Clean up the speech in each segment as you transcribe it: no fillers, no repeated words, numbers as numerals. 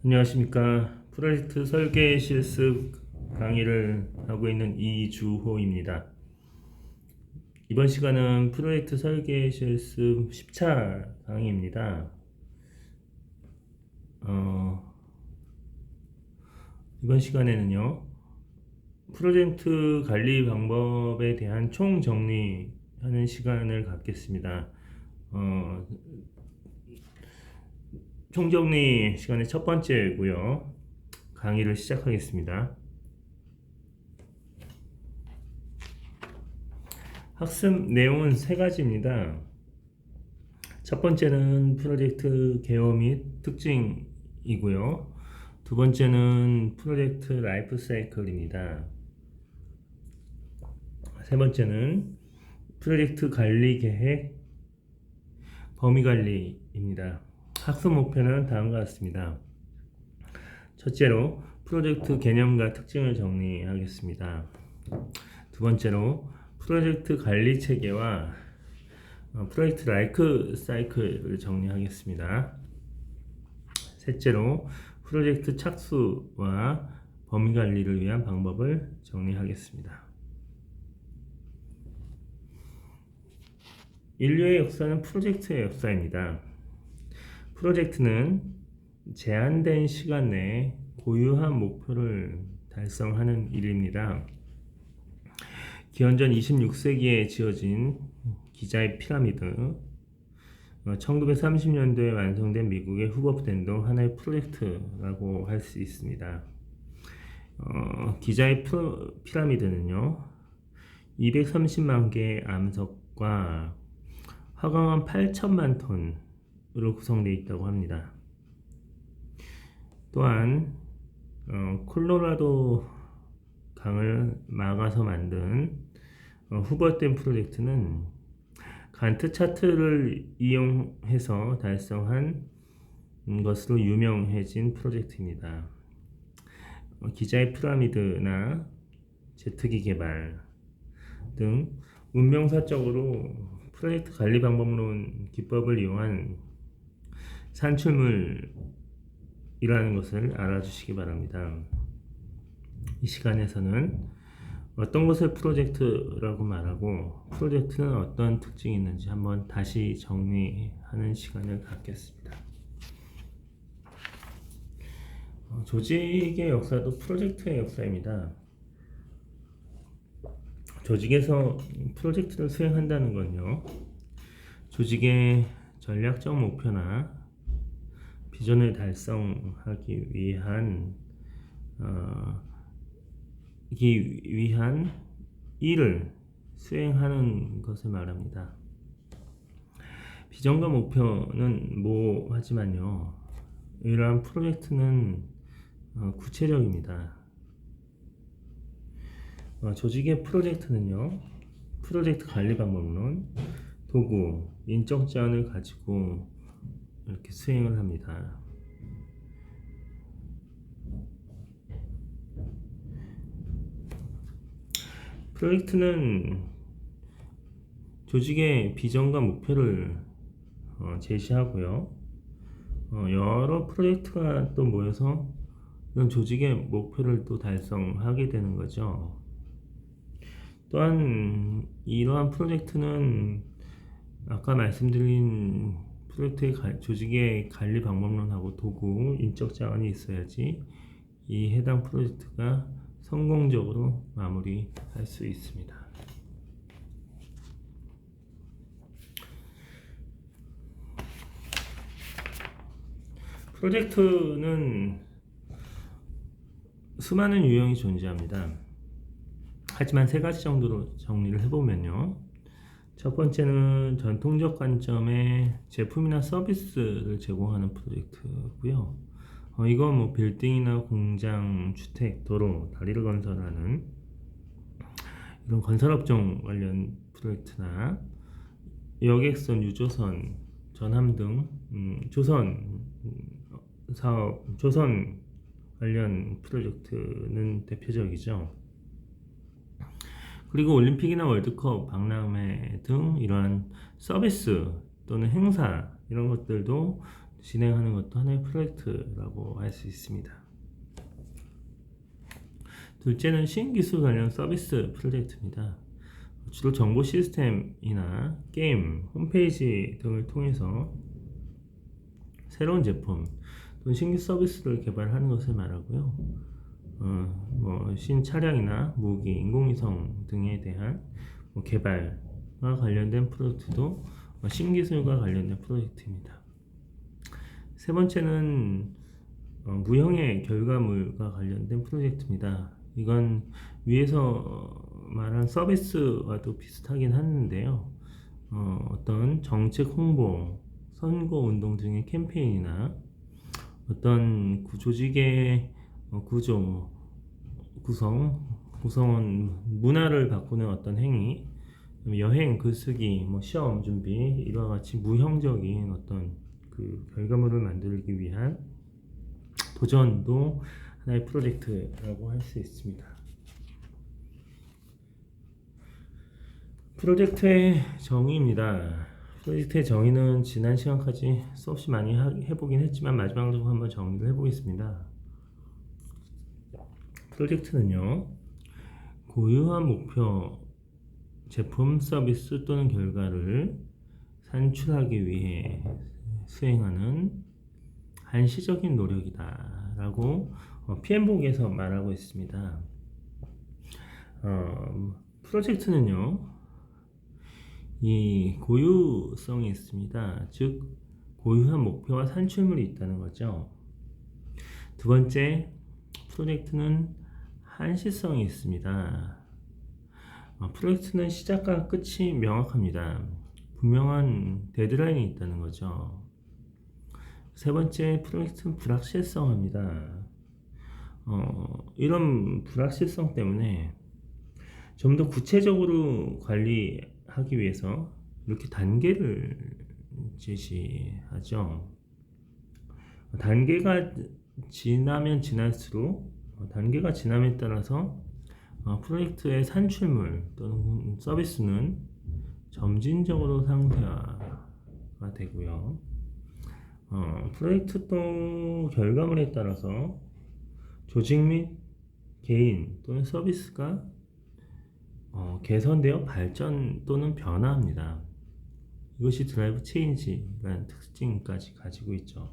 안녕하십니까. 프로젝트 설계 실습 강의를 하고 있는 이주호입니다. 이번 시간은 프로젝트 설계 실습 10차 강의입니다. 이번 시간에는요, 프로젝트 관리 방법에 대한 총정리하는 시간을 갖겠습니다. 총정리 시간의 첫 번째고요. 강의를 시작하겠습니다. 학습 내용은 세 가지입니다. 첫 번째는 프로젝트 개요 및 특징이고요. 두 번째는 프로젝트 라이프 사이클입니다. 세 번째는 프로젝트 관리 계획, 범위 관리입니다. 학습 목표는 다음과 같습니다. 첫째로 프로젝트 개념과 특징을 정리하겠습니다. 두 번째로 프로젝트 관리 체계와 프로젝트 라이프 사이클을 정리하겠습니다. 셋째로 프로젝트 착수와 범위 관리를 위한 방법을 정리하겠습니다. 인류의 역사는 프로젝트의 역사입니다. 프로젝트는 제한된 시간 내에 고유한 목표를 달성하는 일입니다. 기원전 26세기에 지어진 기자의 피라미드, 1930년도에 완성된 미국의 후버랜도 하나의 프로젝트라고 할 수 있습니다. 기자의 피라미드는요, 230만 개의 암석과 화강암 8천만 톤으로 구성되어 있다고 합니다. 또한 콜로라도 강을 막아서 만든 후버댐 프로젝트는 간트 차트를 이용해서 달성한 것으로 유명해진 프로젝트입니다. 기자의 피라미드나 제트기 개발 등 운명사적으로 프로젝트 관리 방법론 기법을 이용한 산출물이라는 것을 알아주시기 바랍니다. 이 시간에서는 어떤 것을 프로젝트라고 말하고 프로젝트는 어떤 특징이 있는지 한번 다시 정리하는 시간을 갖겠습니다. 조직의 역사도 프로젝트의 역사입니다. 조직에서 프로젝트를 수행한다는 건요, 조직의 전략적 목표나 비전을 달성하기 위한 일을 수행하는 것을 말합니다. 비전과 목표는 모호하지만요, 이러한 프로젝트는 구체적입니다. 조직의 프로젝트는요, 프로젝트 관리 방법론, 도구, 인적 제한을 가지고 이렇게 수행을 합니다. 프로젝트는 조직의 비전과 목표를 제시하고요, 여러 프로젝트가 또 모여서 이런 조직의 목표를 또 달성하게 되는 거죠. 또한 이러한 프로젝트는 아까 말씀드린 프로젝트의 조직의 관리 방법론하고 도구, 인적 자원이 있어야지 이 해당 프로젝트가 성공적으로 마무리할 수 있습니다. 프로젝트는 수많은 유형이 존재합니다. 하지만 세 가지 정도로 정리를 해보면요, 첫 번째는 전통적 관점의 제품이나 서비스를 제공하는 프로젝트고요. 이건 뭐 빌딩이나 공장, 주택, 도로, 다리를 건설하는 이런 건설업종 관련 프로젝트나 여객선, 유조선, 전함 등 조선 사업, 조선 관련 프로젝트는 대표적이죠. 그리고 올림픽이나 월드컵, 박람회 등 이러한 서비스 또는 행사 이런 것들도 진행하는 것도 하나의 프로젝트라고 할 수 있습니다. 둘째는 신기술 관련 서비스 프로젝트입니다. 주로 정보 시스템이나 게임, 홈페이지 등을 통해서 새로운 제품 또는 신규 서비스를 개발하는 것을 말하고요. 신차량이나 무기, 인공위성 등에 대한 개발과 관련된 프로젝트도 신기술과 관련된 프로젝트입니다. 세 번째는 무형의 결과물과 관련된 프로젝트입니다. 이건 위에서 말한 서비스와도 비슷하긴 하는데요. 어떤 정책 홍보, 선거 운동 등의 캠페인이나 어떤 조직의 구성원 문화를 바꾸는 어떤 행위, 여행, 글쓰기, 시험 준비 이와 같이 무형적인 어떤 그 결과물을 만들기 위한 도전도 하나의 프로젝트라고 할 수 있습니다. 프로젝트의 정의입니다. 프로젝트의 정의는 지난 시간까지 수없이 많이 해보긴 했지만 마지막으로 한번 정리를 해보겠습니다. 프로젝트는요, 고유한 목표, 제품, 서비스 또는 결과를 산출하기 위해 수행하는 한시적인 노력이다 라고 PM복에서 말하고 있습니다. 프로젝트는요, 이 고유성이 있습니다. 즉 고유한 목표와 산출물이 있다는 거죠. 두 번째, 프로젝트는 한시성이 있습니다. 프로젝트는 시작과 끝이 명확합니다. 분명한 데드라인이 있다는 거죠. 세 번째, 프로젝트는 불확실성입니다. 이런 불확실성 때문에 좀 더 구체적으로 관리하기 위해서 이렇게 단계를 제시하죠. 단계가 지나면 지날수록 단계가 지남에 따라서 프로젝트의 산출물 또는 서비스는 점진적으로 상세화가 되고요. 프로젝트 또 결과물에 따라서 조직 및 개인 또는 서비스가 개선되어 발전 또는 변화합니다. 이것이 드라이브 체인지라는 특징까지 가지고 있죠.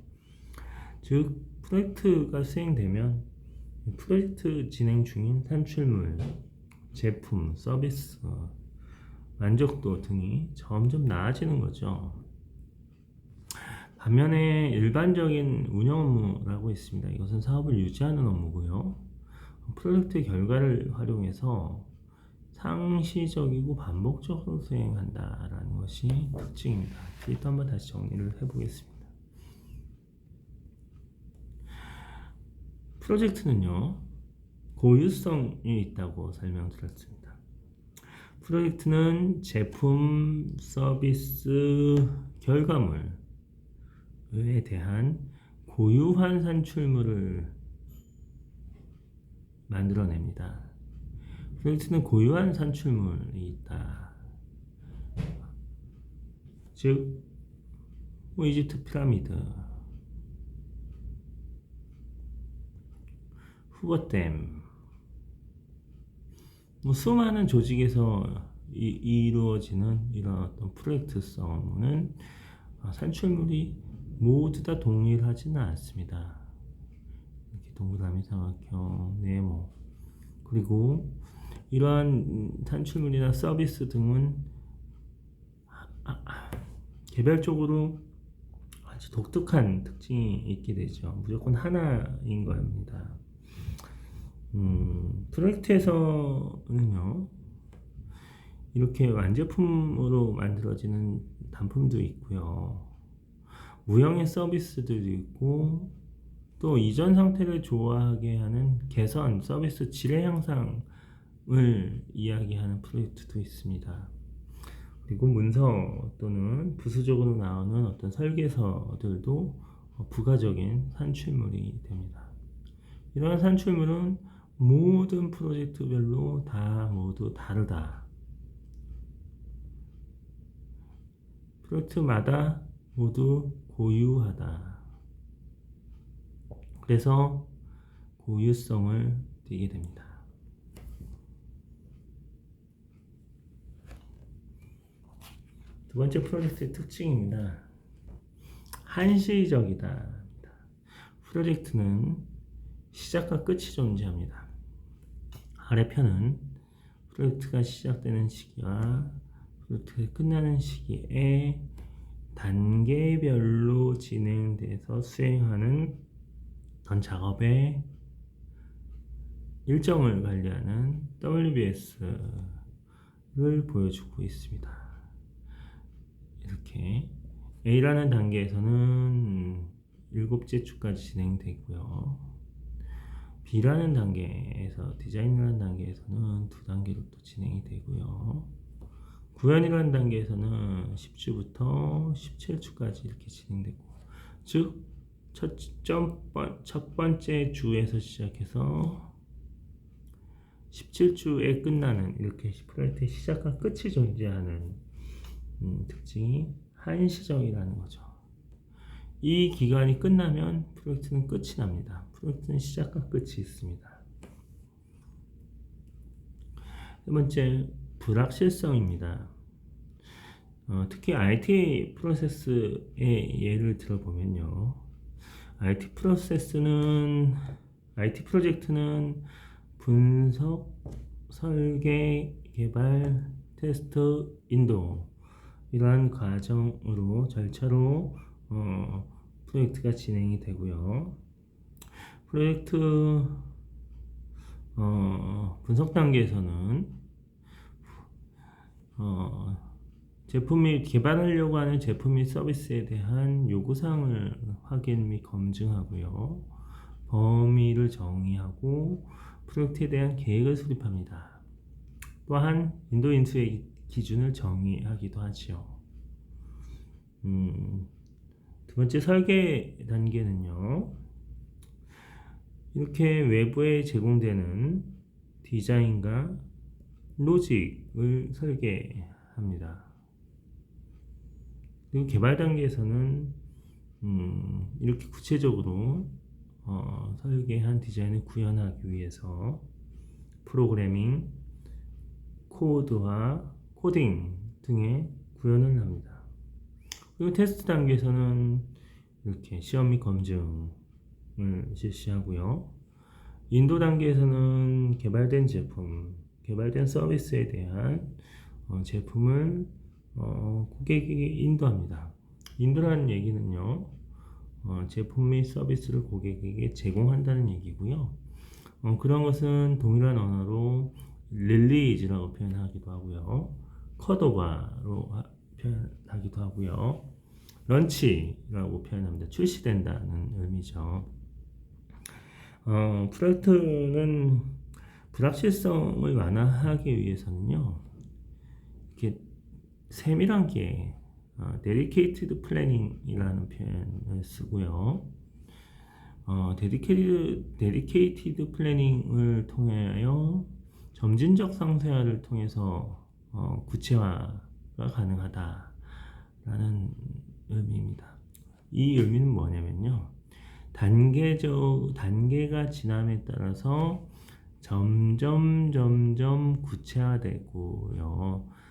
즉 프로젝트가 수행되면 프로젝트 진행 중인 산출물, 제품, 서비스, 만족도 등이 점점 나아지는 거죠. 반면에 일반적인 운영 업무라고 있습니다. 이것은 사업을 유지하는 업무고요. 프로젝트의 결과를 활용해서 상시적이고 반복적으로 수행한다라는 것이 특징입니다. 또 한번 다시 정리를 해보겠습니다. 프로젝트는요, 고유성이 있다고 설명드렸습니다. 프로젝트는 제품, 서비스, 결과물에 대한 고유한 산출물을 만들어냅니다. 프로젝트는 고유한 산출물이 있다. 즉, 이집트 피라미드, 후보댐, 수많은 조직에서 이루어지는 이런 어떤 프로젝트성 업무는 산출물이 모두 다 동일하지는 않습니다. 이렇게 동그라미, 삼각형, 네모. 그리고 이러한 산출물이나 서비스 등은 개별적으로 아주 독특한 특징이 있게 되죠. 무조건 하나인 겁니다. 프로젝트에서는요, 이렇게 완제품으로 만들어지는 단품도 있고요, 무형의 서비스들도 있고, 또 이전 상태를 좋아하게 하는 개선, 서비스 질의 향상을 이야기하는 프로젝트도 있습니다. 그리고 문서 또는 부수적으로 나오는 어떤 설계서들도 부가적인 산출물이 됩니다. 이러한 산출물은 모든 프로젝트별로 다 모두 다르다. 프로젝트마다 모두 고유하다. 그래서 고유성을 띠게 됩니다. 두 번째 프로젝트의 특징입니다. 한시적이다. 프로젝트는 시작과 끝이 존재합니다. 아래 편은 프로젝트가 시작되는 시기와 프로젝트가 끝나는 시기에 단계별로 진행돼서 수행하는 전 작업의 일정을 관리하는 WBS를 보여주고 있습니다. 이렇게 A라는 단계에서는 7째 주까지 진행되고요. B라는 단계에서 디자인이라는 단계에서는 2단계로 또 진행이 되고요. 구현이라는 단계에서는 10주부터 17주까지 이렇게 진행되고, 즉 첫 번째 주에서 시작해서 17주에 끝나는 이렇게 프로젝트의 시작과 끝이 존재하는 특징이 한시적이라는 거죠. 이 기간이 끝나면 프로젝트는 끝이 납니다. 프로젝트는 시작과 끝이 있습니다. 세 번째, 불확실성입니다. 특히 IT 프로세스의 예를 들어보면요. IT 프로젝트는 분석, 설계, 개발, 테스트, 인도 이러한 과정으로 절차로 프로젝트가 진행이 되고요. 프로젝트 분석 단계에서는 제품 및 개발하려고 하는 제품 및 서비스에 대한 요구사항을 확인 및 검증하고요. 범위를 정의하고 프로젝트에 대한 계획을 수립합니다. 또한 인도 인수의 기준을 정의하기도 하지요. 두 번째 설계 단계는요. 이렇게 외부에 제공되는 디자인과 로직을 설계합니다. 그리고 개발 단계에서는 이렇게 구체적으로 설계한 디자인을 구현하기 위해서 프로그래밍, 코드와 코딩 등의 구현을 합니다. 그리고 테스트 단계에서는 이렇게 시험 및 검증을 실시하고요. 인도 단계에서는 개발된 제품, 개발된 서비스에 대한 제품을 고객에게 인도합니다. 인도라는 얘기는요, 제품 및 서비스를 고객에게 제공한다는 얘기고요. 그런 것은 동일한 언어로 릴리즈라고 표현하기도 하고요. 컷오버로 표현하기도 하고요. 런치라고 표현합니다. 출시된다는 의미죠. 프로젝트는 불확실성을 완화하기 위해서는요, 이렇게 세밀한 게 dedicated planning이라는 표현을 쓰고요. dedicated planning을 통하여 점진적 상세화를 통해서 구체화가 가능하다라는 의미입니다. 이 의미는 뭐냐면요. 단계가 지남에 따라서 점점 구체화되고요.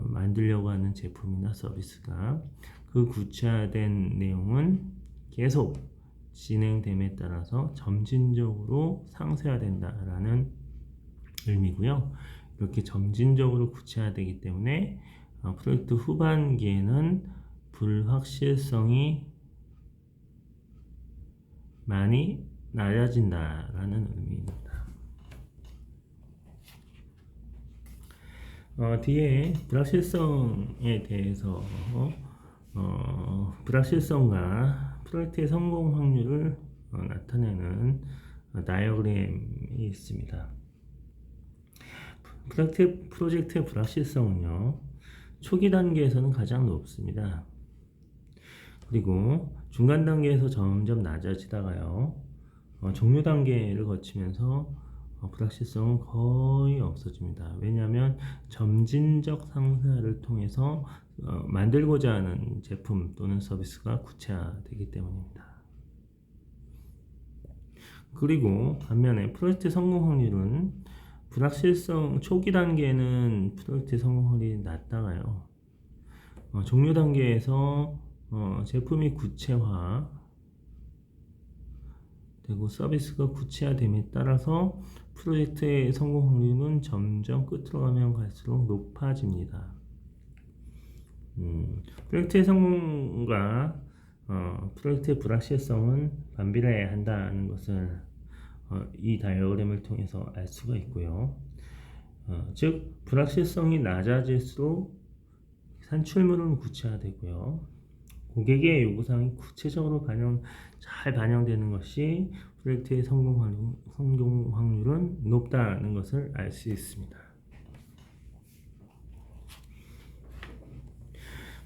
만들려고 하는 제품이나 서비스가 그 구체화된 내용은 계속 진행됨에 따라서 점진적으로 상세화된다라는 의미고요. 이렇게 점진적으로 구체화되기 때문에 프로젝트 후반기에는 불확실성이 많이 낮아진다라는 의미입니다. 뒤에 불확실성에 대해서 불확실성과 프로젝트의 성공 확률을 나타내는 다이어그램이 있습니다. 프로젝트의 불확실성은요, 초기 단계에서는 가장 높습니다. 그리고 중간 단계에서 점점 낮아지다가요, 종료 단계를 거치면서 불확실성은 거의 없어집니다. 왜냐하면 점진적 상세화를 통해서 만들고자 하는 제품 또는 서비스가 구체화되기 때문입니다. 그리고 반면에 프로젝트 성공 확률은 불확실성 초기 단계는 프로젝트 성공 확률이 낮다가요. 종료 단계에서 제품이 구체화 되고 서비스가 구체화됨에 따라서 프로젝트의 성공 확률은 점점 끝으로 가면 갈수록 높아집니다. 프로젝트의 성공과 프로젝트의 불확실성은 반비례해야 한다는 것을 이 다이어그램을 통해서 알 수가 있고요. 즉 불확실성이 낮아질수록 산출물은 구체화되고요. 고객의 요구사항이 구체적으로 잘 반영되는 것이 프로젝트의 성공 확률은 높다는 것을 알 수 있습니다.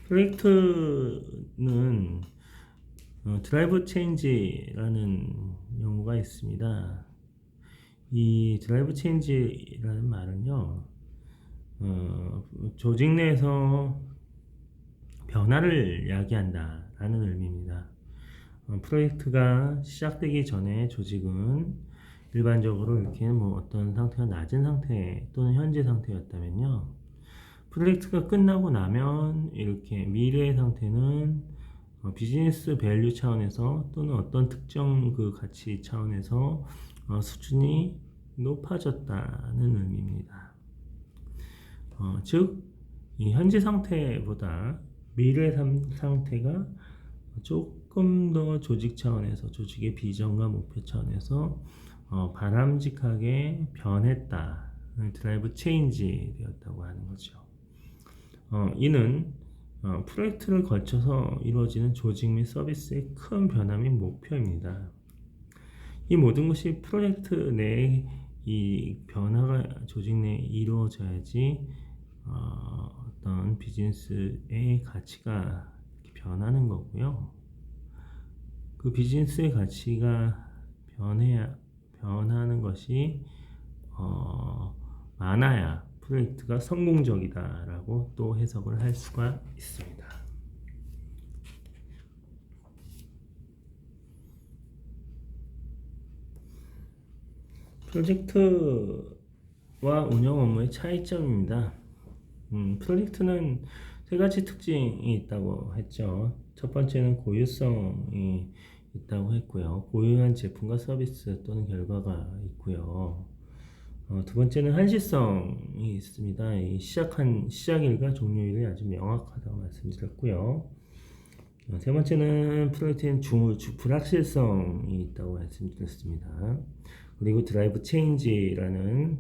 프로젝트는 드라이브 체인지라는 용어가 있습니다. 이 드라이브 체인지라는 말은요, 조직 내에서 변화를 야기한다라는 의미입니다. 프로젝트가 시작되기 전에 조직은 일반적으로 이렇게 어떤 상태가 낮은 상태 또는 현재 상태였다면요, 프로젝트가 끝나고 나면 이렇게 미래의 상태는 비즈니스 밸류 차원에서 또는 어떤 특정 그 가치 차원에서 수준이 높아졌다는 의미입니다. 즉, 이 현재 상태보다 미래 상태가 조금 더 조직 차원에서 조직의 비전과 목표 차원에서 바람직하게 변했다. 드라이브 체인지 되었다고 하는 거죠. 이는 프로젝트를 거쳐서 이루어지는 조직 및 서비스의 큰 변화 및 목표입니다. 이 모든 것이 프로젝트 내에 이 변화가 조직 내에 이루어져야지 어떤 비즈니스의 가치가 변하는 거고요. 그 비즈니스의 가치가 변하는 것이 많아야 프로젝트가 성공적이다라고 또 해석을 할 수가 있습니다. 프로젝트와 운영 업무의 차이점입니다. 프로젝트는 세 가지 특징이 있다고 했죠. 첫 번째는 고유성이 있다고 했고요. 고유한 제품과 서비스 또는 결과가 있고요. 두 번째는 한시성이 있습니다. 이 시작일과 종료일이 아주 명확하다고 말씀드렸고요. 세 번째는 프로젝트엔 불확실성이 있다고 말씀드렸습니다. 그리고 드라이브 체인지라는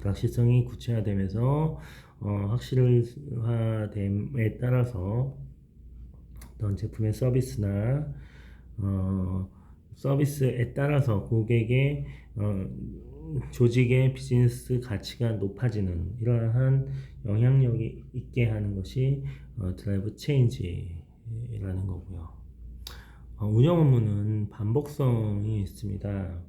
불확실성이 구체화되면서 확실화됨에 따라서 어떤 제품의 서비스나 서비스에 따라서 고객의 조직의 비즈니스 가치가 높아지는 이러한 영향력이 있게 하는 것이 드라이브 체인지라는 거고요. 운영 업무는 반복성이 있습니다.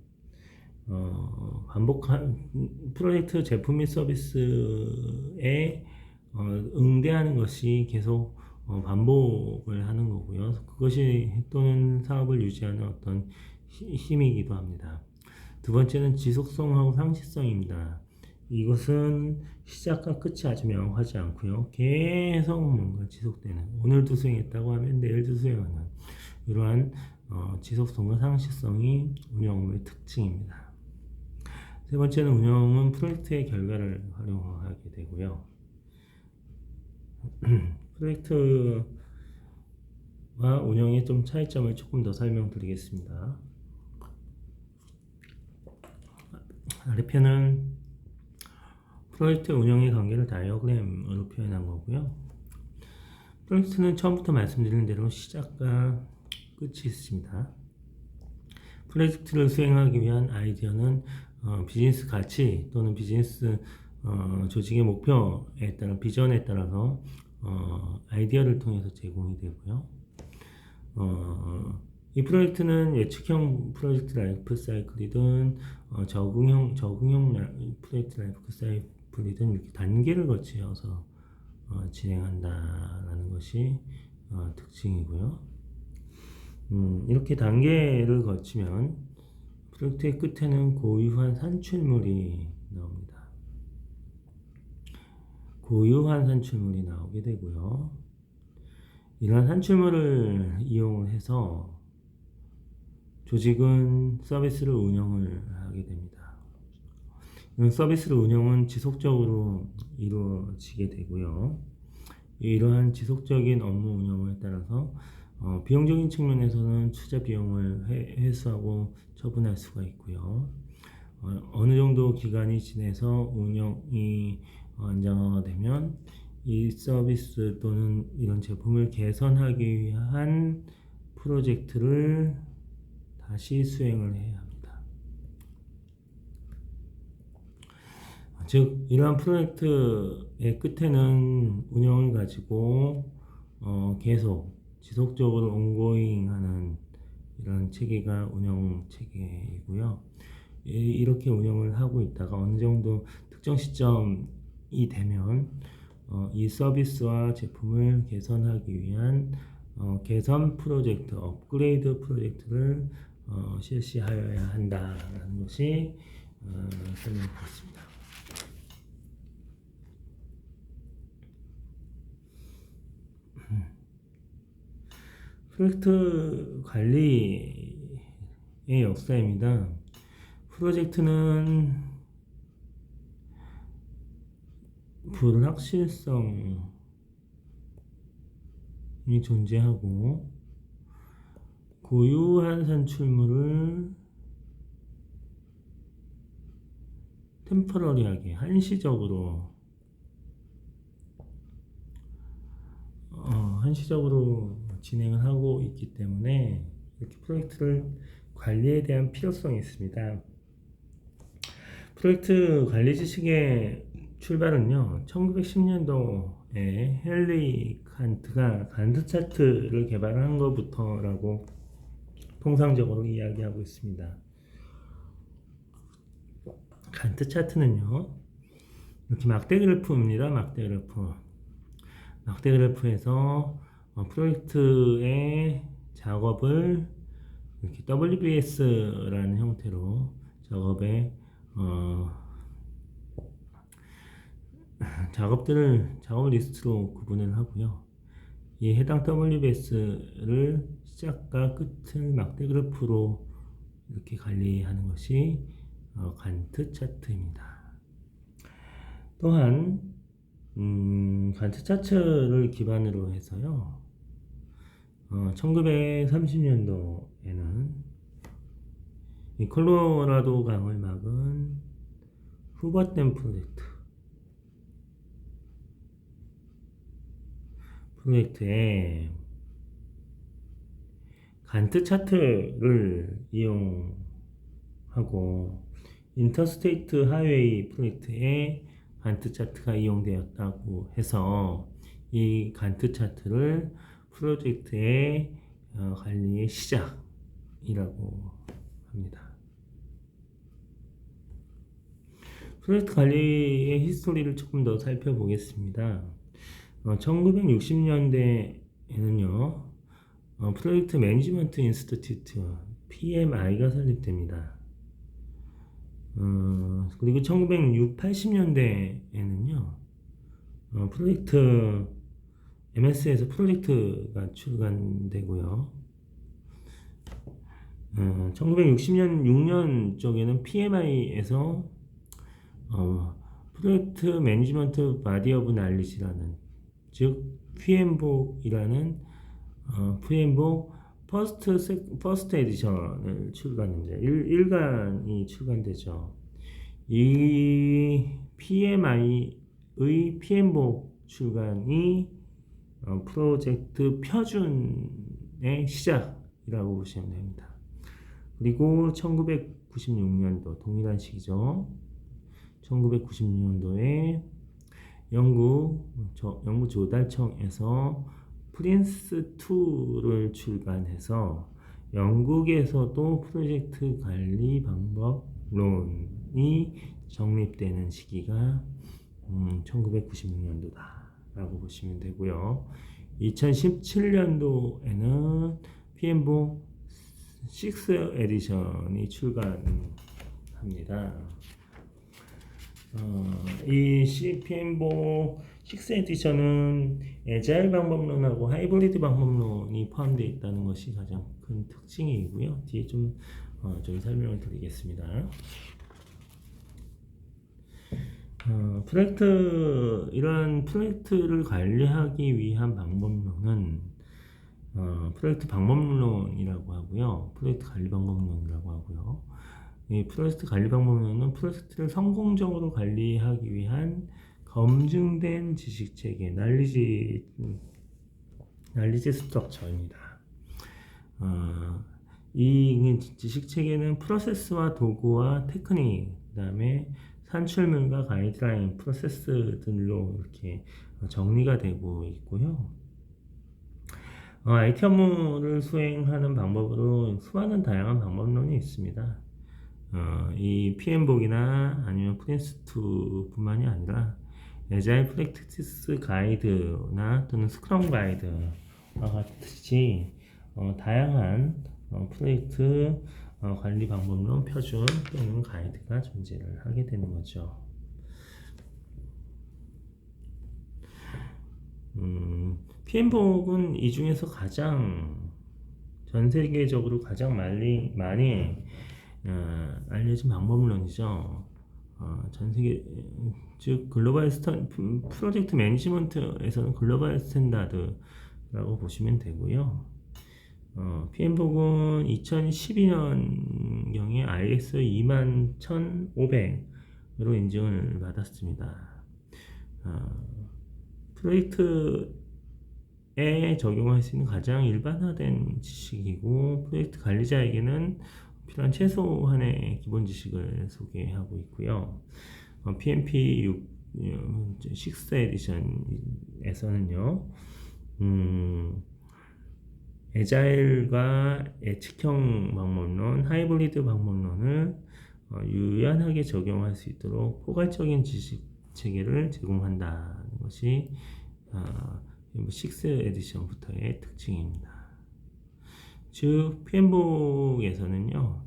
프로젝트 제품 및 서비스에 응대하는 것이 계속 반복을 하는 거고요. 그것이 또는 사업을 유지하는 어떤 힘이기도 합니다. 두 번째는 지속성하고 상시성입니다. 이것은 시작과 끝이 아주 명확하지 않고요. 계속 뭔가 지속되는, 오늘도 수행했다고 하면 내일도 수행하는 이러한 지속성과 상시성이 운영의 특징입니다. 세 번째는 운영은 프로젝트의 결과를 활용하게 되고요. 프로젝트와 운영의 좀 차이점을 조금 더 설명드리겠습니다. 아래편은 프로젝트 운영의 관계를 다이어그램으로 표현한 거고요. 프로젝트는 처음부터 말씀드린 대로 시작과 끝이 있습니다. 프로젝트를 수행하기 위한 아이디어는 비즈니스 가치 또는 비즈니스 조직의 목표에 따른 비전에 따라서 아이디어를 통해서 제공이 되고요. 이 프로젝트는 예측형 프로젝트 라이프 사이클이든 적응형 프로젝트 라이프 사이클이든 이렇게 단계를 거쳐서 진행한다라는 것이 특징이고요. 이렇게 단계를 거치면 프로젝트의 끝에는 고유한 산출물이 나옵니다. 고유한 산출물이 나오게 되고요. 이러한 산출물을 이용을 해서 조직은 서비스를 운영을 하게 됩니다. 이런 서비스를 운영은 지속적으로 이루어지게 되고요. 이러한 지속적인 업무 운영에 따라서 비용적인 측면에서는 투자 비용을 회수하고 처분할 수가 있고요. 어느 정도 기간이 지나서 운영이 안정화되면 이 서비스 또는 이런 제품을 개선하기 위한 프로젝트를 다시 수행을 해야 합니다. 즉 이러한 프로젝트의 끝에는 운영을 가지고 계속 지속적으로 온고잉하는 이런 체계가 운영 체계이고요. 이렇게 운영을 하고 있다가 어느 정도 특정 시점이 되면 이 서비스와 제품을 개선하기 위한 개선 프로젝트, 업그레이드 프로젝트를 실시하여야 한다는 것이 설명드렸습니다. 프로젝트 관리의 역사입니다. 프로젝트는 불확실성이 존재하고 고유한 산출물을 템퍼러리하게 한시적으로 진행을 하고 있기 때문에 이렇게 프로젝트를 관리에 대한 필요성이 있습니다. 프로젝트 관리 지식의 출발은요, 1910년도에 헨리 칸트가 간트 차트를 개발한 것부터라고 통상적으로 이야기하고 있습니다. 간트 차트는요, 이렇게 막대 그래프입니다. 막대 그래프에서 프로젝트의 작업을 이렇게 WBS라는 형태로 작업의 작업 리스트로 구분을 하고요. 이 해당 WBS를 시작과 끝을 막대 그래프로 이렇게 관리하는 것이 간트 차트입니다. 또한 간트 차트를 기반으로 해서요, 1930년도에는 이 콜로라도 강을 막은 후버댐 프로젝트에 간트 차트를 이용하고 인터스테이트 하이웨이 프로젝트에 간트 차트가 이용되었다고 해서 이 간트 차트를 프로젝트의 관리의 시작이라고 합니다. 프로젝트 관리의 히스토리를 조금 더 살펴보겠습니다. 1960년대에는요, 프로젝트 매니지먼트 인스티튜트 PMI가 설립됩니다. 그리고 1980년대에는요, 프로젝트 MS에서 프로젝트가 출간되고요. 1960년 6년 쪽에는 PMI에서 프로젝트 매니지먼트 바디 오브 날리지라는, 즉 PMBOK이라는 PMBOK 퍼스트 에디션을 출간합니다. 1간이 출간되죠. 이 PMI의 PMBOK 출간이 프로젝트 표준의 시작이라고 보시면 됩니다. 그리고 1996년도 동일한 시기죠. 1996년도에 영국 조달청에서 프린스2를 출간해서 영국에서도 프로젝트 관리 방법론이 정립되는 시기가 1996년도다라고 보시면 되고요. 2017년도에는 PMBOK 6 에디션이 출간합니다. 이 PMBOK 6 에디션은 에자일 방법론하고 하이브리드 방법론이 포함되어 있다는 것이 가장 큰 특징이고요. 뒤에 좀 설명을 드리겠습니다. 이런 프로젝트를 관리하기 위한 방법론은 프로젝트 방법론이라고 하고요. 프로젝트 관리 방법론이라고 하고요. 이 프로젝트 관리 방법론은 프로젝트를 성공적으로 관리하기 위한 검증된 지식 체계, 날리지 스트럭처입니다. 이 지식 체계는 프로세스와 도구와 테크닉, 그다음에 산출물과 가이드라인, 프로세스들로 이렇게 정리가 되고 있고요. IT 업무를 수행하는 방법으로 수많은 다양한 방법론이 있습니다. 이 PMBOK이나 아니면 프린스2 뿐만이 아니라 에자일 프랙티스 가이드나 또는 스크럼 가이드와 같이 다양한 프로젝트 관리 방법론, 표준 또는 가이드가 존재를 하게 되는 거죠. PMBOK은 이 중에서 전 세계적으로 가장 많이 알려진 방법론이죠. 전 세계, 즉 글로벌 프로젝트 매니지먼트에서는 글로벌 스탠다드라고 보시면 되고요. PMBOK은 2012년경에 ISO 21500으로 인증을 받았습니다. 프로젝트에 적용할 수 있는 가장 일반화된 지식이고, 프로젝트 관리자에게는 필요한 최소한의 기본 지식을 소개하고 있고요. PMP 6 에디션에서는요, 에자일과 예측형 방법론, 하이브리드 방법론을 유연하게 적용할 수 있도록 포괄적인 지식 체계를 제공한다는 것이 6 에디션부터의 특징입니다. 즉 PMBOK에서는요,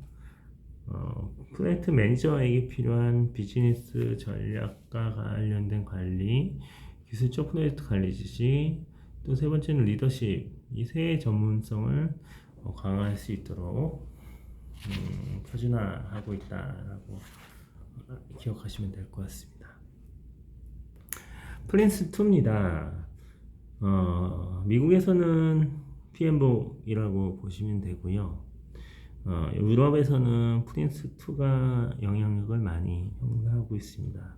프로젝트 매니저에게 필요한 비즈니스 전략과 관련된 관리, 기술적 프로젝트 관리 지식, 또 세 번째는 리더십, 이 세 전문성을 강화할 수 있도록 표준화하고 있다라고 기억하시면 될 것 같습니다. 프린스2입니다. 미국에서는 PMBOK이라고 보시면 되고요. 유럽에서는 프린스2가 영향력을 많이 행사하고 있습니다.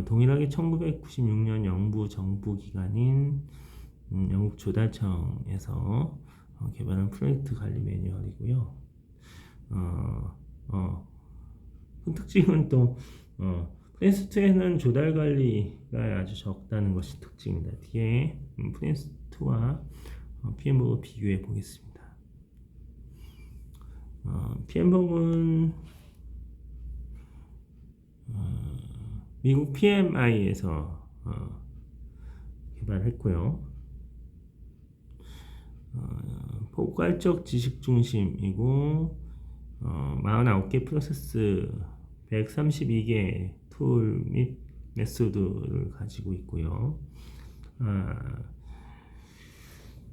동일하게 1996년 영부 정부기관인 영국 조달청에서 개발한 프로젝트 관리 매뉴얼이고요. 큰 특징은 또 프린스2에는 조달 관리가 아주 적다는 것이 특징입니다. 뒤에 프린스2와 PMBOK 비교해 보겠습니다. PMBOK은 미국 PMI에서 개발했고요. 포괄적 지식 중심이고 49개 프로세스 132개 툴 및 메소드를 가지고 있고요.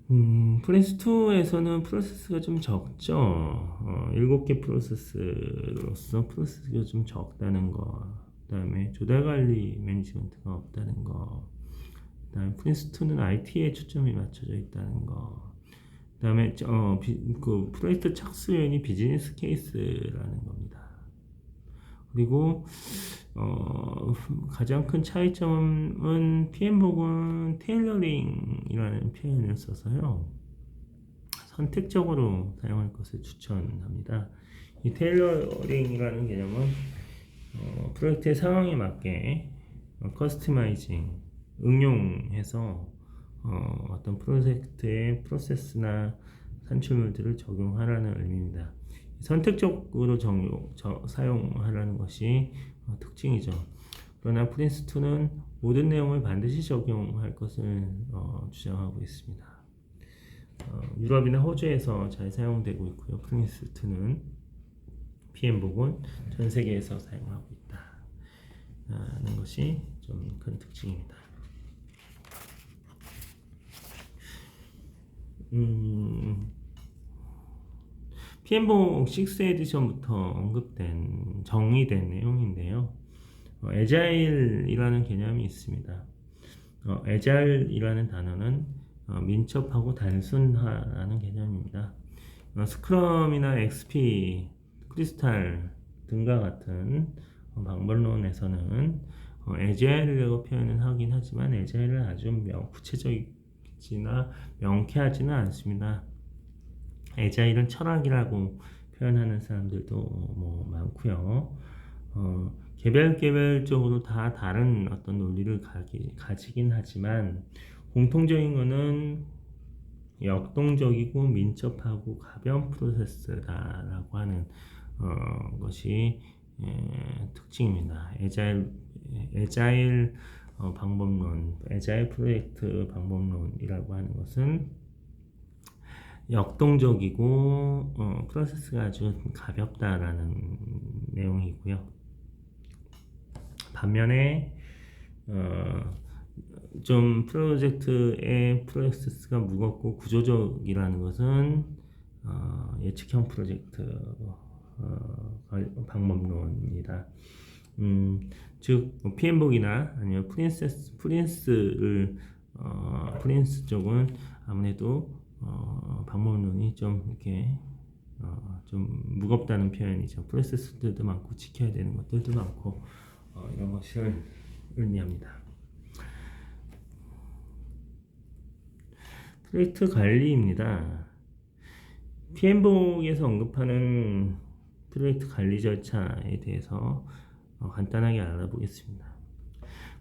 프린스2에서는 프로세스가 좀 적죠. 7개 프로세스로서 프로세스가 좀 적다는 거, 그 다음에 조달관리 매니지먼트가 없다는 거, 그 다음에 프린스2는 IT에 초점이 맞춰져 있다는 거, 그 다음에 그 프로젝트 착수 요인이 비즈니스 케이스라는 겁니다. 그리고 가장 큰 차이점은 PMBOK은 테일러링이라는 표현을 써서요, 선택적으로 사용할 것을 추천합니다. 이 테일러링이라는 개념은 프로젝트의 상황에 맞게 커스터마이징, 응용해서 어떤 프로젝트의 프로세스나 산출물들을 적용하라는 의미입니다. 선택적으로 사용하라는 것이 특징이죠. 그러나 유럽이나 호주에서 잘 사용되고 있고요. 프린스2는 PM복은 전 세계에서 사용하고 있다는 것이 좀 큰 특징입니다. PM복 6 에디션부터 정의된 내용인데요. 에자일이라는 개념이 있습니다. 에자일이라는 단어는 민첩하고 단순화라는 개념입니다. 스크럼이나 XP, 크리스탈 등과 같은 방법론에서는 에자일이라고 표현을 하긴 하지만 에자일은 아주 구체적이지나 명쾌하지는 않습니다. 에자일은 철학이라고 표현하는 사람들도 뭐 많고요. 개별적으로 다 다른 어떤 논리를 가지긴 하지만 공통적인 것은 역동적이고 민첩하고 가벼운 프로세스다라고 하는 것이 특징입니다. 에자일 방법론, 에자일 프로젝트 방법론이라고 하는 것은 역동적이고 프로세스가 아주 가볍다라는 내용이고요. 반면에 좀 프로젝트의 프로세스가 무겁고 구조적이라는 것은 예측형 프로젝트 방법론입니다. 즉 PM복이나 아니면 프린스 쪽은 아무래도 방법론이 좀 이렇게 좀 무겁다는 표현이죠. 프로세스들도 많고 지켜야 되는 것들도 많고 이런 것을 의미합니다. 프로젝트 관리입니다. PM복에서 언급하는 프로젝트 관리 절차에 대해서 간단하게 알아보겠습니다.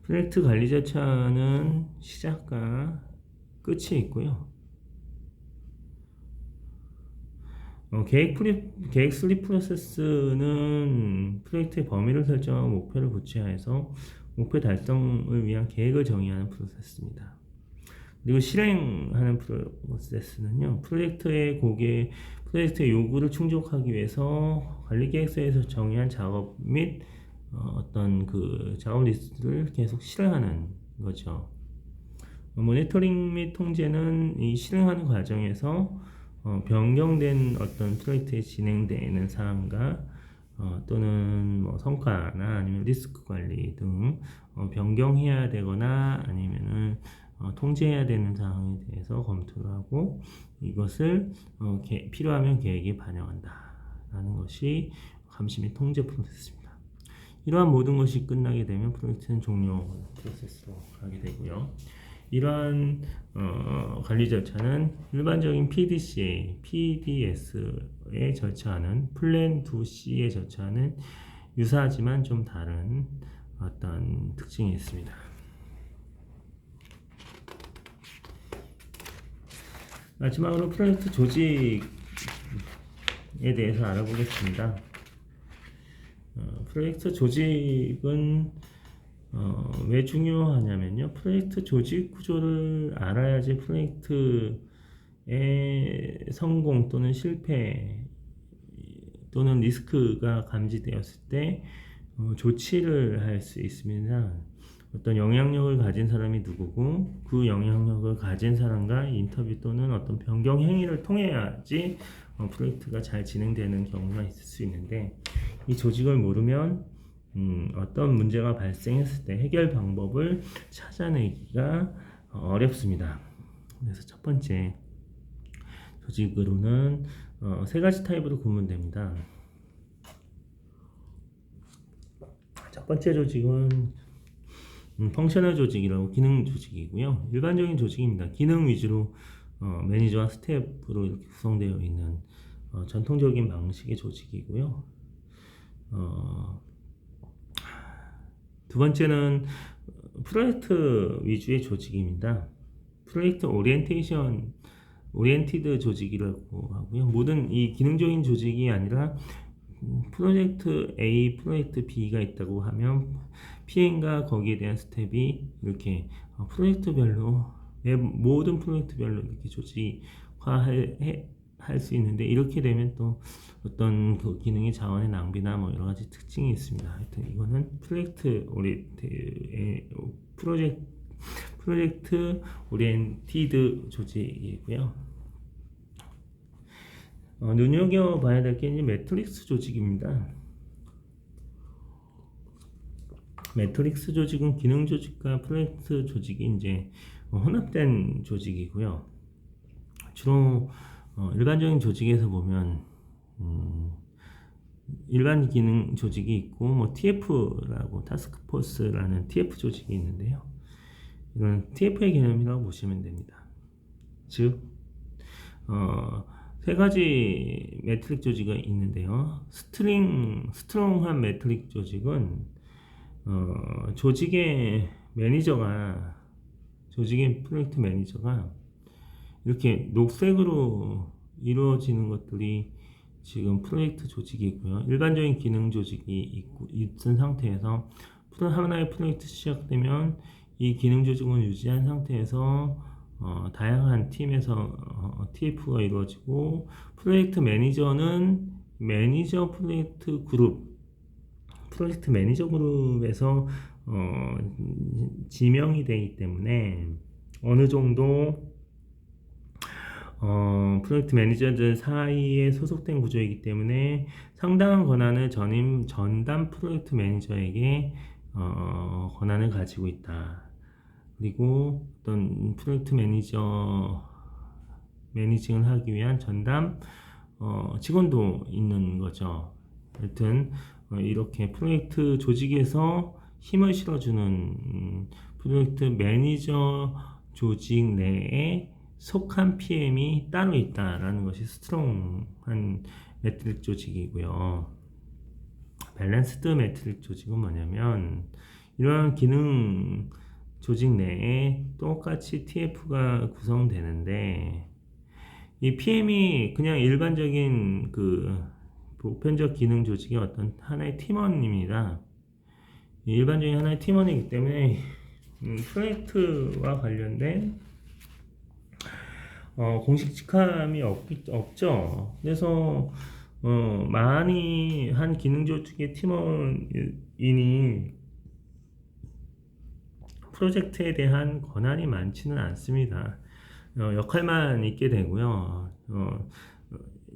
프로젝트 관리 절차는 시작과 끝이 있고요. 계획 수립 프로세스는 프로젝트의 범위를 설정하고 목표를 구체화해서 목표 달성을 위한 계획을 정의하는 프로세스입니다. 그리고 실행하는 프로세스는요, 프로젝트의 요구를 충족하기 위해서 관리계획서에서 정의한 작업 및 어떤 그 작업 리스트를 계속 실행하는 거죠. 모니터링 및 통제는 이 실행하는 과정에서 변경된 어떤 프로젝트에 진행되는 사항과 또는 뭐 성과나 아니면 리스크 관리 등 변경해야 되거나 아니면은 통제해야 되는 사항에 대해서 검토를 하고 이것을 필요하면 계획에 반영한다라는 것이 감시 및 통제 프로세스입니다. 이러한 모든 것이 끝나게 되면 프로젝트는 종료 프로세스로 가게 되고요. 이러한 관리 절차는 일반적인 PDS에 절차하는 플랜 2C에 절차하는 유사하지만 좀 다른 어떤 특징이 있습니다. 마지막으로 프로젝트 조직에 대해서 알아보겠습니다. 프로젝트 조직은 왜 중요하냐면요. 프로젝트 조직 구조를 알아야지 프로젝트의 성공 또는 실패 또는 리스크가 감지되었을 때 조치를 할 수 있습니다. 어떤 영향력을 가진 사람이 누구고 그 영향력을 가진 사람과 인터뷰 또는 어떤 변경 행위를 통해야지 프로젝트가 잘 진행되는 경우가 있을 수 있는데 이 조직을 모르면 어떤 문제가 발생했을 때 해결 방법을 찾아내기가 어렵습니다. 그래서 첫 번째 조직으로는 세 가지 타입으로 구분됩니다. 첫 번째 조직은 펑셔널 조직이라고 기능 조직이고요. 일반적인 조직입니다. 기능 위주로 매니저와 스태프로 이렇게 구성되어 있는 전통적인 방식의 조직이고요. 두 번째는 프로젝트 위주의 조직입니다. 프로젝트 오리엔티드 조직이라고 하고요. 모든 이 기능적인 조직이 아니라 프로젝트 A, 프로젝트 B가 있다고 하면 PM과 거기에 대한 스텝이 이렇게 프로젝트별로 모든 프로젝트별로 이렇게 조직이 할 수 있는데, 이렇게 되면 또 어떤 그 기능의 자원의 낭비나 뭐 여러 가지 특징이 있습니다. 하여튼 이거는 프로젝트 오리엔티드 조직이고요. 눈여겨봐야 될 게 이제 매트릭스 조직입니다. 매트릭스 조직은 기능 조직과 프로젝트 조직이 이제 혼합된 조직이고요. 주로 일반적인 조직에서 보면 일반 기능 조직이 있고, 뭐 TF라고 타스크포스라는 TF 조직이 있는데요. 이건 TF의 개념이라고 보시면 됩니다. 즉, 세 가지 매트릭 조직이 있는데요. 스트롱한 매트릭 조직은 조직의 프로젝트 매니저가 이렇게 녹색으로 이루어지는 것들이 지금 프로젝트 조직이고요. 일반적인 기능 조직이 있은 상태에서 하나의 프로젝트 시작되면 이 기능 조직은 유지한 상태에서 다양한 팀에서 TF가 이루어지고, 프로젝트 매니저는 프로젝트 매니저 그룹에서 지명이 되기 때문에 어느 정도 프로젝트 매니저들 사이에 소속된 구조이기 때문에 상당한 권한을 전담 프로젝트 매니저에게 권한을 가지고 있다. 그리고 어떤 프로젝트 매니징을 하기 위한 전담 직원도 있는 거죠. 하여튼 이렇게 프로젝트 조직에서 힘을 실어주는 프로젝트 매니저 조직 내에 속한 PM이 따로 있다라는 것이 스트롱한 매트릭 조직이고요. 밸런스드 매트릭 조직은 뭐냐면, 이러한 기능 조직 내에 똑같이 TF가 구성되는데, 이 PM이 그냥 일반적인 그 보편적 기능 조직의 어떤 하나의 팀원입니다. 일반적인 하나의 팀원이기 때문에 프로젝트와 관련된 공식 직함이 없죠. 그래서 많이 한 기능 조직의 팀원이니 프로젝트에 대한 권한이 많지는 않습니다. 역할만 있게 되고요.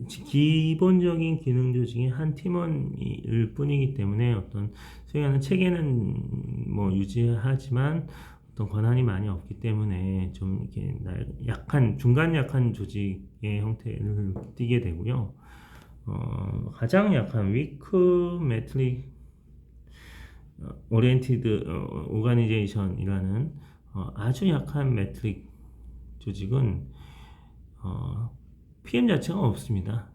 기본적인 기능 조직이 한 팀원일 뿐이기 때문에 어떤 수행하는 체계는 뭐 유지하지만 어떤 권한이 많이 없기 때문에 좀 이렇게 중간 약한 조직의 형태를 띠게 되고요. 가장 약한 위크 매트릭 오리엔티드 오가니제이션이라는 아주 약한 매트릭 조직은 PM 자체가 없습니다.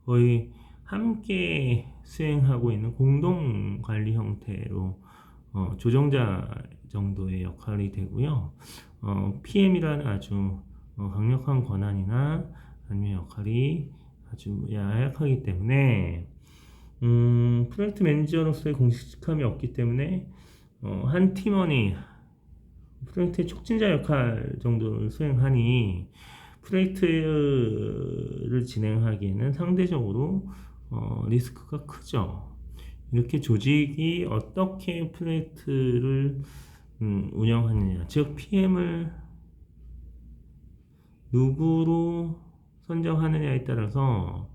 거의 함께 수행하고 있는 공동 관리 형태로 조정자 정도의 역할이 되고요. PM이라는 아주 강력한 권한이나 아니면 역할이 아주 야약하기 때문에 프로젝트 매니저로서의 공식함이 없기 때문에 한 팀원이 프로젝트의 촉진자 역할 정도를 수행하니 프로젝트를 진행하기에는 상대적으로 리스크가 크죠. 이렇게 조직이 어떻게 프로젝트를 운영하느냐, 즉 PM을 누구로 선정하느냐에 따라서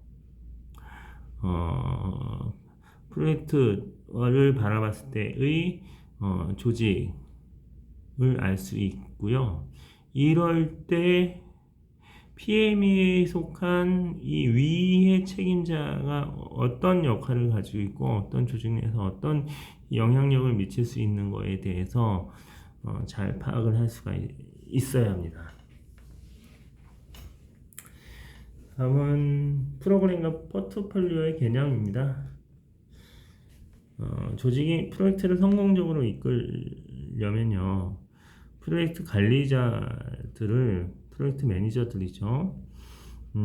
프로젝트를 바라봤을 때의 조직을 알 수 있고요. 이럴 때 PM에 속한 이 위의 책임자가 어떤 역할을 가지고 있고 어떤 조직 내에서 어떤 영향력을 미칠 수 있는 것에 대해서 잘 파악을 할 수가 있어야 합니다. 다음은 프로그램과 포트폴리오의 개념입니다. 조직이 프로젝트를 성공적으로 이끌려면요, 프로젝트 관리자들을 프로젝트 매니저들이죠.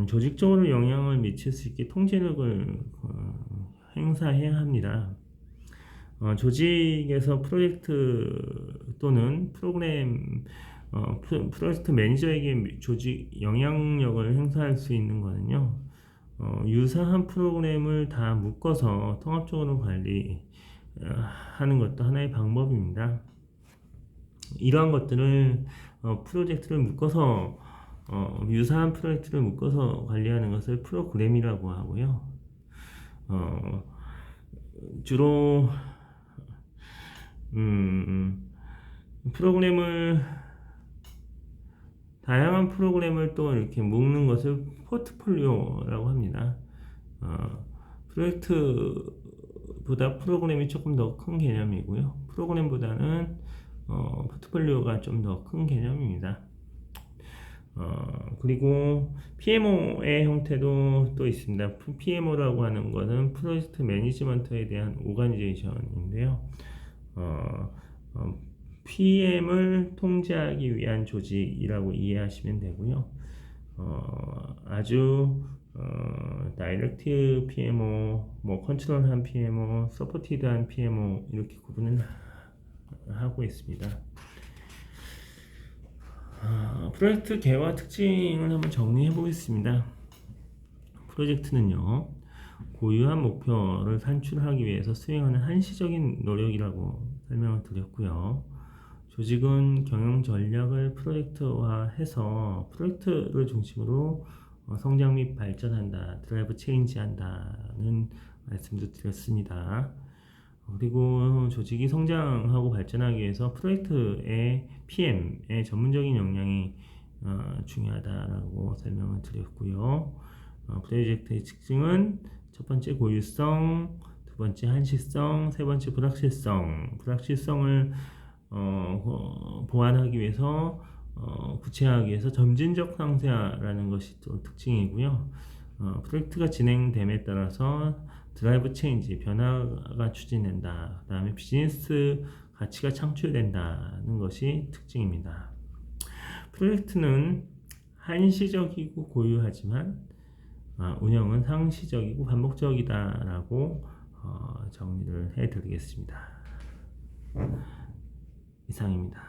조직적으로 영향을 미칠 수 있게 통제력을 행사해야 합니다. 조직에서 프로젝트 또는 프로그램을 프로젝트 매니저에게 조직 영향력을 행사할 수 있는 거는요. 유사한 프로그램을 다 묶어서 통합적으로 관리하는 것도 하나의 방법입니다. 이러한 것들을 프로젝트를 묶어서 유사한 프로젝트를 묶어서 관리하는 것을 프로그램이라고 하고요. 주로 프로그램을 다양한 프로그램을 또 이렇게 묶는 것을 포트폴리오라고 합니다. 프로젝트보다 프로그램이 조금 더 큰 개념이고요. 프로그램보다는 포트폴리오가 좀 더 큰 개념입니다. 그리고 PMO의 형태도 또 있습니다. PMO라고 하는 것은 프로젝트 매니지먼트에 대한 오가니제이션인데요. PM을 통제하기 위한 조직이라고 이해하시면 되고요. 아주 다이렉트 PMO, 컨트롤한 PMO, 서포티드한 PMO 이렇게 구분을 하고 있습니다. 프로젝트 계와 특징을 한번 정리해 보겠습니다. 프로젝트는요, 고유한 목표를 산출하기 위해서 수행하는 한시적인 노력이라고 설명을 드렸고요. 조직은 경영 전략을 프로젝트화해서 프로젝트를 중심으로 성장 및 발전한다, 드라이브 체인지한다는 말씀도 드렸습니다. 그리고 조직이 성장하고 발전하기 위해서 프로젝트의 PM의 전문적인 역량이 중요하다라고 설명을 드렸고요. 프로젝트의 특징은 첫 번째 고유성, 두 번째 한시성, 세 번째 불확실성. 불확실성을 보완하기 위해서 구체화하기 위해서 점진적 상세화라는 것이 또 특징이고요. 프로젝트가 진행됨에 따라서 드라이브 체인지, 변화가 추진된다. 그 다음에 비즈니스 가치가 창출된다는 것이 특징입니다. 프로젝트는 한시적이고 고유하지만 운영은 상시적이고 반복적이다라고 정리를 해드리겠습니다. 이상입니다.